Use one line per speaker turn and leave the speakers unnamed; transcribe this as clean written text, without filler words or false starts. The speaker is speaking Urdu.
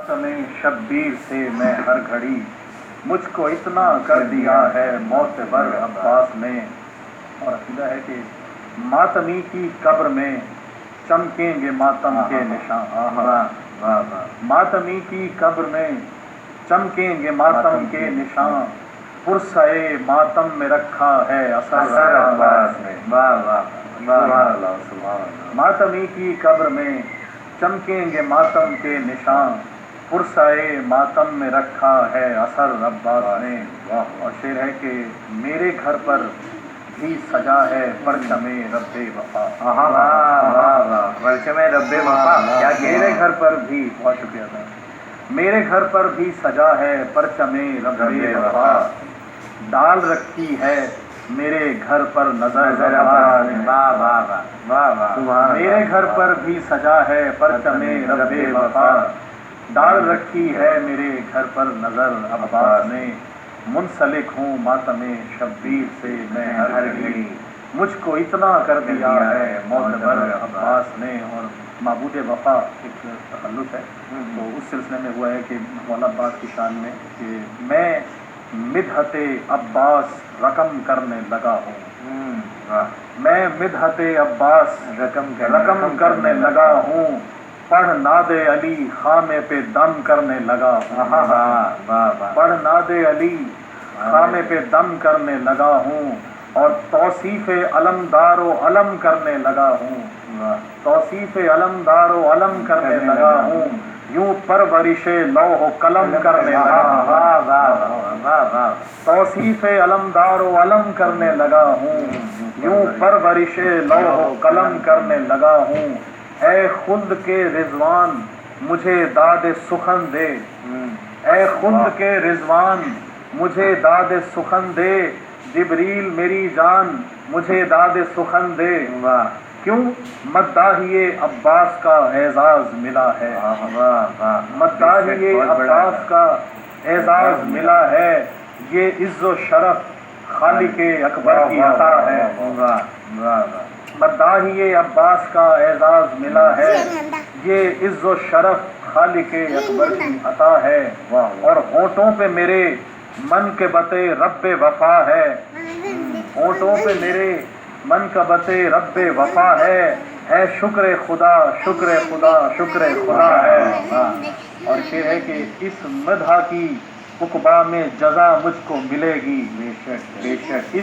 میں شبیر سے میں ہر گھڑی مجھ کو اتنا کر دیا ہے معتبر عباس نے. اور عقیدہ ہے کہ ماتمی کی قبر میں چمکیں گے ماتم کے نشان. ماتمی کی قبر میں چمکیں گے ماتم کے نشان. پرسائے ماتم میں رکھا ہے اثر عباس نے. ماتمی کی قبر میں چمکیں گے ماتم کے نشان. پرسائے ماتم میں رکھا ہے اثر عباس نے. اور شعر ہے کہ میرے گھر پر بھی سجا ہے پرچم رب وفا.
پرچم رب وفا کیا
میرے گھر پر بھی، بہت شکریہ تھا، میرے گھر پر بھی سجا ہے پرچم رب وفا. ڈال رکھی ہے میرے گھر پر نظر. میرے گھر پر بھی سجا ہے پرچم رب وفا. ڈال رکھی ہے میرے گھر پر نظر عباس نے. منسلک ہوں ماتم شبیر سے میں ہر گھڑی مجھ کو اتنا کر دیا ہے معتبر عباس نے. اور معبود وفا ایک تخلص ہے، تو اس سلسلے میں ہوا ہے کہ مولا عباس کی شان میں کہ میں مدحت عباس رقم کرنے لگا ہوں. میں مدحت عباس رقم کرنے لگا ہوں. پڑھ ناد علی خامے پہ دم کرنے لگا ہوں. پڑھ ناد علی خامے پہ دم کرنے لگا ہوں. اور توصیف علمدار و علم کرنے لگا ہوں. توصیف علمدار و علم کرنے لگا ہوں. یوں پرورش لوح و قلم کرنے لگا ہوں. توصیف علمدار و علم کرنے لگا ہوں. یوں پرورش لوح و قلم کرنے لگا ہوں. اے خلد کے رضوان مجھے داد سخن دے. اے خلد کے رضوان مجھے داد سخن دے. جبریل میری جان مجھے داد سخن دے. کیوں مداحی عباس کا اعزاز ملا ہے. مداحی عباس کا اعزاز ملا ہے. یہ عز و شرف خالق اکبر کی عطا ہے. مداحی عباس کا اعزاز ملا ہے. یہ عز و شرف خالق اکبر کی عطا ہے. اور ہونٹوں پہ میرے منقبت رب وفا ہے. ہونٹوں پہ میرے منقبت رب وفا ہے. شکر خدا شکر خدا شکر خدا ہے. اور شعر ہے کہ اس مدح کی عقبا میں جزا مجھ کو ملے گی بے شک.